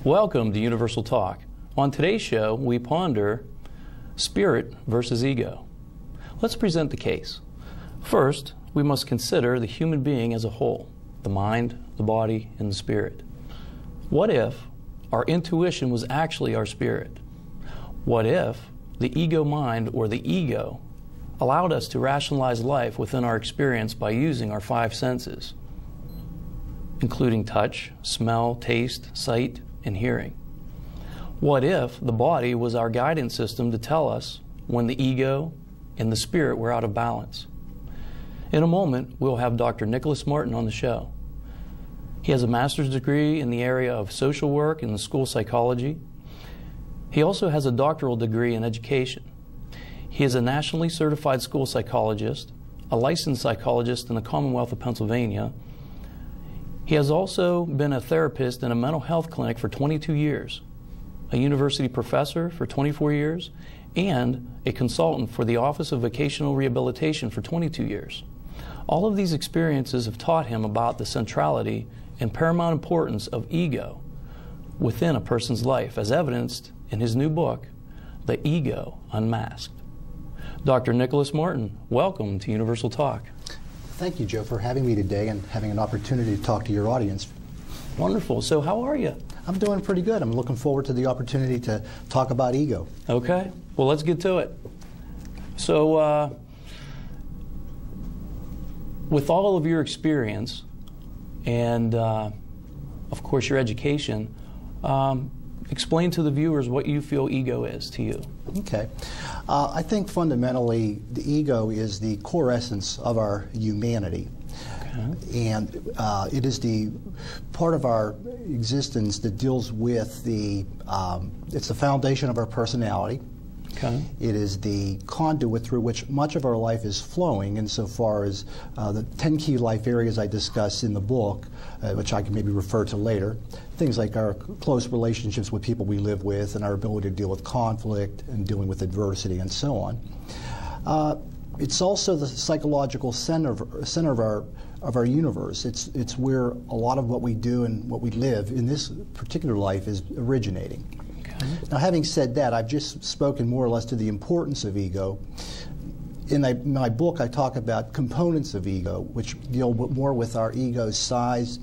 Welcome to Universal Talk. On today's show, we ponder spirit versus ego. Let's present the case. First, we must consider the human being as a whole, the mind, the body, and the spirit. What if our intuition was actually our spirit? What if the ego mind, or the ego, allowed us to rationalize life within our experience by using our five senses, including touch, smell, taste, sight, and hearing? What if the body was our guidance system to tell us when the ego and the spirit were out of balance? In a moment, we'll have Dr. Nickolas Martin on the show. He has a master's degree in the area of social work and school psychology. He also has a doctoral degree in education. He is a nationally certified school psychologist, a licensed psychologist in the Commonwealth of Pennsylvania. He has also been a therapist in a mental health clinic for 22 years, a university professor for 24 years, and a consultant for the Office of Vocational Rehabilitation for 22 years. All of these experiences have taught him about the centrality and paramount importance of ego within a person's life, as evidenced in his new book, The Ego Unmasked. Dr. Nickolas Martin, welcome to Universal Talk. Thank you, Joe, for having me today and having an opportunity to talk to your audience. Wonderful. So how are you? I'm doing pretty good. I'm looking forward to the opportunity to talk about ego. Okay. Well, let's get to it. So with all of your experience and, of course, your education, explain to the viewers what you feel ego is to you. Okay. I think fundamentally the ego is the core essence of our humanity. Okay. And it is the part of our existence that deals with it's the foundation of our personality. Okay. It is the conduit through which much of our life is flowing, insofar as the 10 key life areas I discuss in the book, which I can maybe refer to later. Things like our close relationships with people we live with, and our ability to deal with conflict and dealing with adversity and so on. It's also the psychological center of our universe. It's where a lot of what we do and what we live in this particular life is originating. Now, having said that, I've just spoken more or less to the importance of ego. In my book, I talk about components of ego, which deal more with our ego's size,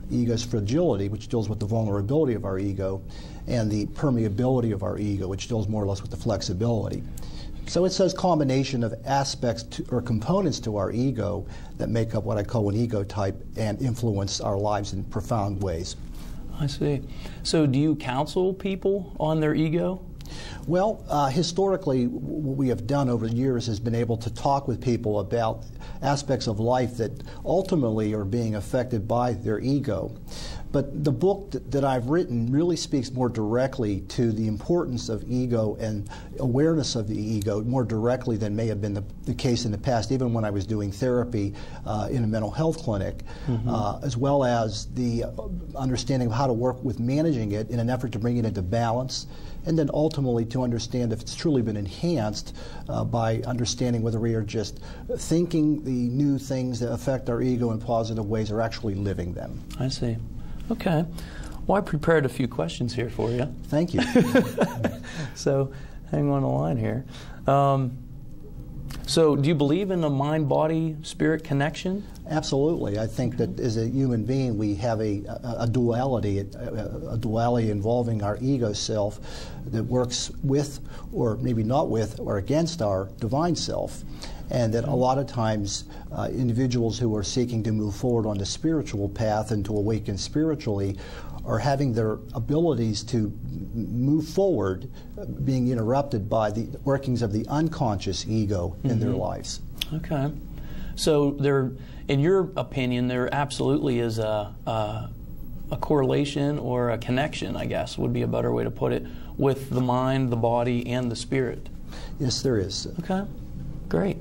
ego's fragility, which deals with the vulnerability of our ego, and the permeability of our ego, which deals more or less with the flexibility. So it's those combination of aspects or components to our ego that make up what I call an ego type and influence our lives in profound ways. I see. So do you counsel people on their ego? Well, historically, what we have done over the years has been able to talk with people about aspects of life that ultimately are being affected by their ego. But the book that I've written really speaks more directly to the importance of ego and awareness of the ego more directly than may have been the case in the past, even when I was doing therapy in a mental health clinic, as well as the understanding of how to work with managing it in an effort to bring it into balance, and then ultimately to understand if it's truly been enhanced by understanding whether we are just thinking the new things that affect our ego in positive ways or actually living them. I see. Okay. Well, I prepared a few questions here for you. Thank you. So hang on the line here. So do you believe in a mind-body-spirit connection? Absolutely. I think that as a human being we have a duality involving our ego self that works with, or maybe not with, or against our divine self. And that a lot of times individuals who are seeking to move forward on the spiritual path and to awaken spiritually are having their abilities to move forward being interrupted by the workings of the unconscious ego in their lives. Okay. So there, in your opinion, there absolutely is a correlation or a connection, I guess, would be a better way to put it, with the mind, the body, and the spirit. Yes, there is. Okay. Great.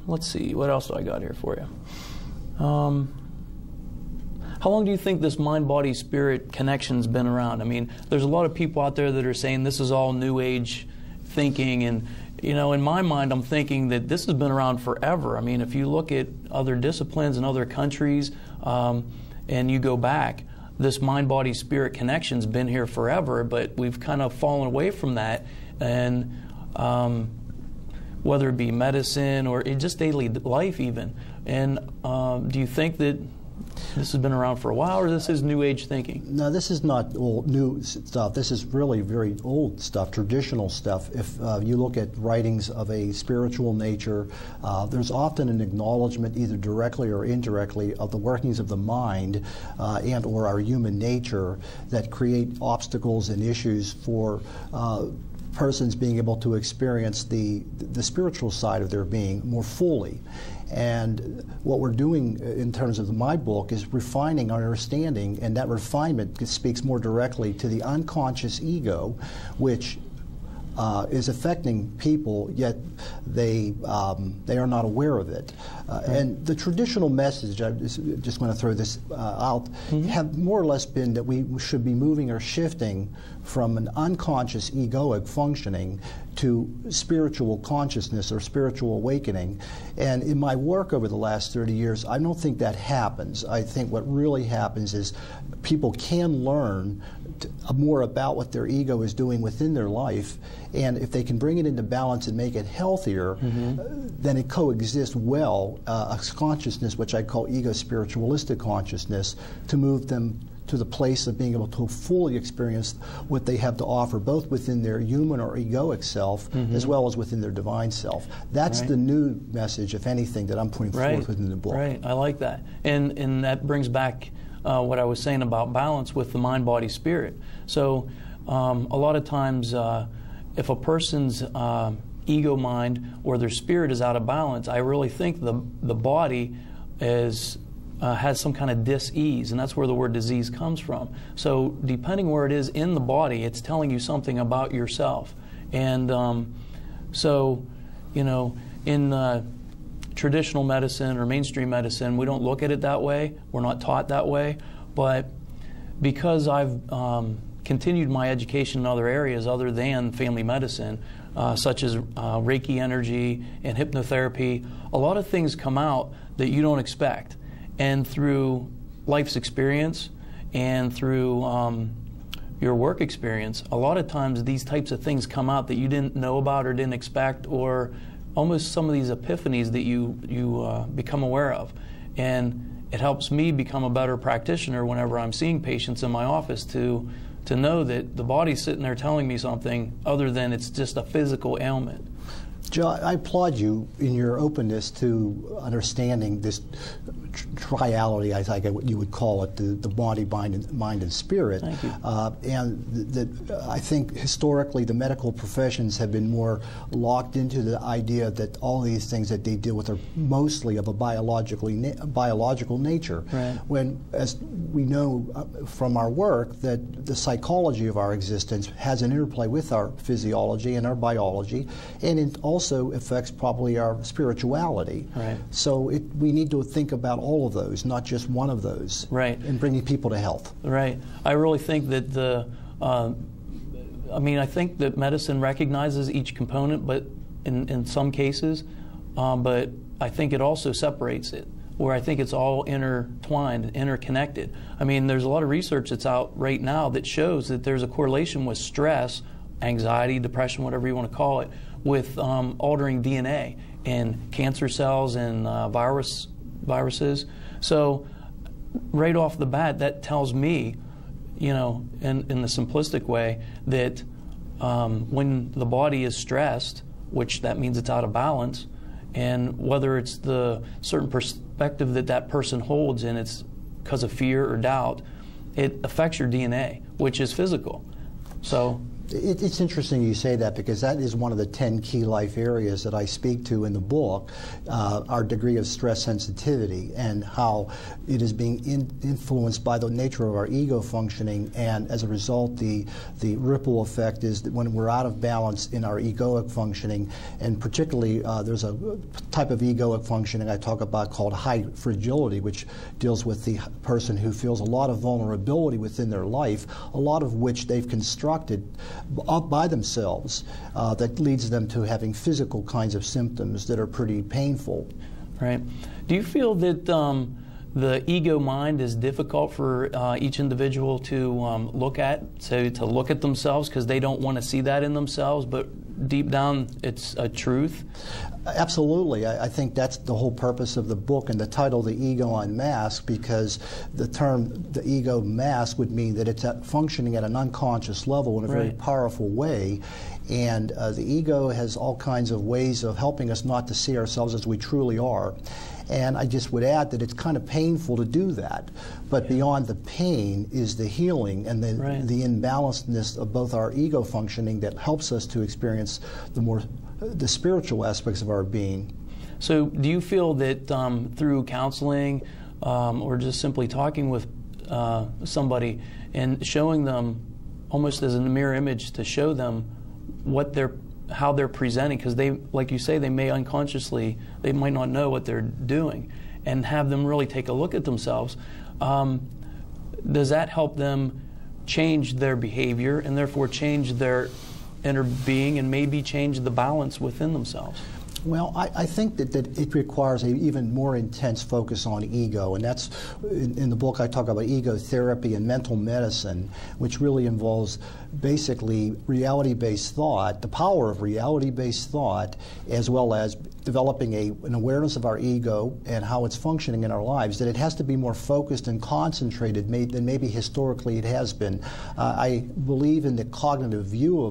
Let's see, what else do I got here for you? How long do you think this mind-body-spirit connection's been around? I mean, there's a lot of people out there that are saying this is all New Age thinking, and you know, in my mind, I'm thinking that this has been around forever. I mean, if you look at other disciplines in other countries, and you go back, this mind-body-spirit connection's been here forever, but we've kind of fallen away from that. And whether it be medicine or just daily life even. And do you think that this has been around for a while, or this is New Age thinking? No, this is not old, new stuff. This is really very old stuff, traditional stuff. If you look at writings of a spiritual nature, there's often an acknowledgement, either directly or indirectly, of the workings of the mind and or our human nature that create obstacles and issues for persons being able to experience the spiritual side of their being more fully. And what we're doing in terms of my book is refining our understanding, and that refinement speaks more directly to the unconscious ego, which is affecting people, yet they are not aware of it. And the traditional message, I just want to throw this out, have more or less been that we should be moving or shifting from an unconscious egoic functioning to spiritual consciousness or spiritual awakening. And in my work over the last 30 years, I don't think that happens. I think what really happens is people can learn more about what their ego is doing within their life, and if they can bring it into balance and make it healthier, then it coexists well, a consciousness which I call ego-spiritualistic consciousness, to move them to the place of being able to fully experience what they have to offer, both within their human or egoic self, as well as within their divine self. That's the new message, if anything, that I'm putting forth within the book. Right, I like that. And that brings back what I was saying about balance with the mind, body, spirit. So a lot of times if a person's ego mind or their spirit is out of balance, I really think the body is has some kind of dis-ease, and that's where the word disease comes from. So depending where it is in the body, it's telling you something about yourself. And so, you know, in traditional medicine or mainstream medicine, we don't look at it that way. We're not taught that way. But because I've continued my education in other areas other than family medicine, such as Reiki energy and hypnotherapy, a lot of things come out that you don't expect. And through life's experience and through your work experience, a lot of times these types of things come out that you didn't know about or didn't expect, or almost some of these epiphanies that you become aware of. And it helps me become a better practitioner whenever I'm seeing patients in my office to know that the body's sitting there telling me something other than it's just a physical ailment. Joe, I applaud you in your openness to understanding this triality, I think what you would call it, the body, mind, and spirit. Thank you. And I think historically the medical professions have been more locked into the idea that all these things that they deal with are mostly of a biological nature. Right. When, as we know from our work, that the psychology of our existence has an interplay with our physiology and our biology, and it also affects probably our spirituality. Right. So we need to think about all of those, not just one of those. Right. And bringing people to health. Right. I really think that I think that medicine recognizes each component, but in some cases, but I think it also separates it, where I think it's all intertwined, interconnected. I mean, there's a lot of research that's out right now that shows that there's a correlation with stress, anxiety, depression, whatever you want to call it, with altering DNA in cancer cells and viruses. So right off the bat, that tells me, you know, in the simplistic way, that when the body is stressed, which that means it's out of balance, and whether it's the certain perspective that that person holds and it's because of fear or doubt, it affects your DNA, which is physical. So it's interesting you say that, because that is one of the 10 key life areas that I speak to in the book, our degree of stress sensitivity and how it is being influenced by the nature of our ego functioning, and as a result the ripple effect is that when we're out of balance in our egoic functioning, and particularly there's a type of egoic functioning I talk about called high fragility, which deals with the person who feels a lot of vulnerability within their life, a lot of which they've constructed up by themselves, that leads them to having physical kinds of symptoms that are pretty painful. Right. Do you feel that the ego mind is difficult for each individual to look at, so to look at themselves because they don't want to see that in themselves, but deep down it's a truth? Absolutely. I think that's the whole purpose of the book and the title, The Ego Unmasked, because the term the ego mask would mean that it's functioning at an unconscious level in a very powerful way. And the ego has all kinds of ways of helping us not to see ourselves as we truly are. And I just would add that it's kind of painful to do that. But beyond the pain is the healing and the imbalancedness of both our ego functioning that helps us to experience the spiritual aspects of our being. So do you feel that through counseling or just simply talking with somebody and showing them almost as a mirror image to show them how they're presenting, because they, like you say, they may unconsciously, they might not know what they're doing, and have them really take a look at themselves, does that help them change their behavior and therefore change their inner being and maybe change the balance within themselves? Well, I think that it requires an even more intense focus on ego, and that's, in the book I talk about ego therapy and mental medicine, which really involves basically reality-based thought, the power of reality-based thought, as well as developing an awareness of our ego and how it's functioning in our lives, that it has to be more focused and concentrated than maybe historically it has been. I believe in the cognitive view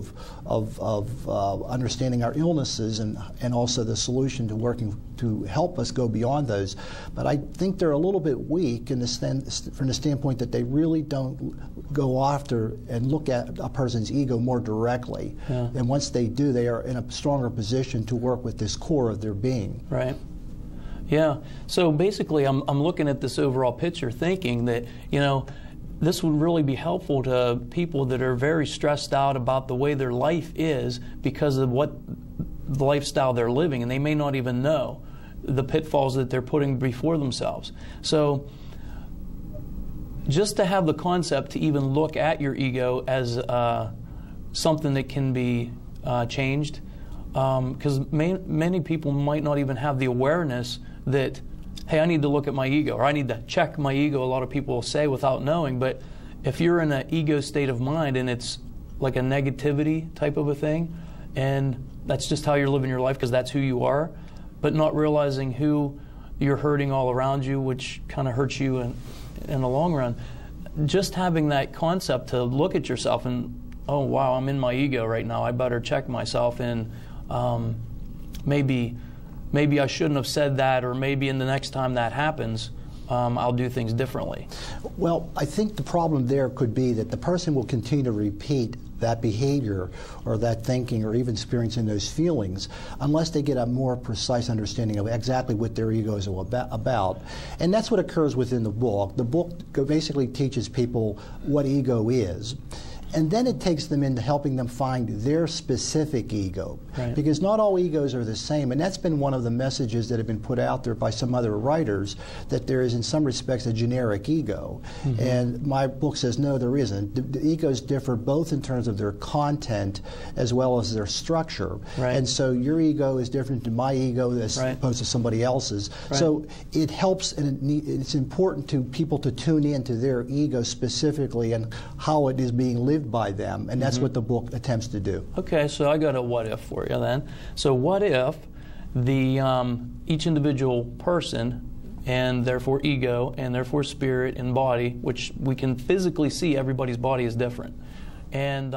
of understanding our illnesses and also the solution to working to help us go beyond those. But I think they're a little bit weak from the standpoint that they really don't go after and look at a person's ego more directly. Yeah. And once they do, they are in a stronger position to work with this core of their being. Right. Yeah. So basically, I'm looking at this overall picture thinking that, you know, this would really be helpful to people that are very stressed out about the way their life is because of what the lifestyle they're living, and they may not even know the pitfalls that they're putting before themselves. So just to have the concept to even look at your ego as something that can be changed, because many people might not even have the awareness that, hey, I need to look at my ego, or I need to check my ego, a lot of people will say without knowing. But if you're in an ego state of mind and it's like a negativity type of a thing, and that's just how you're living your life because that's who you are, but not realizing who you're hurting all around you, which kind of hurts you in the long run. Just having that concept to look at yourself and, oh, wow, I'm in my ego right now. I better check myself, and maybe I shouldn't have said that, or maybe in the next time that happens, I'll do things differently. Well, I think the problem there could be that the person will continue to repeat that behavior or that thinking or even experiencing those feelings unless they get a more precise understanding of exactly what their ego is about. And that's what occurs within the book. The book basically teaches people what ego is. And then it takes them into helping them find their specific ego. Right. Because not all egos are the same. And that's been one of the messages that have been put out there by some other writers, that there is in some respects a generic ego. Mm-hmm. And my book says, no, there isn't. The egos differ both in terms of their content as well as their structure. Right. And so your ego is different to my ego as opposed to somebody else's. Right. So it helps, and it's important to people to tune into their ego specifically and how it is being lived by them, and that's what the book attempts to do. Okay, so I got a what if for you then. So what if each individual person, and therefore ego, and therefore spirit and body, which we can physically see everybody's body is different, and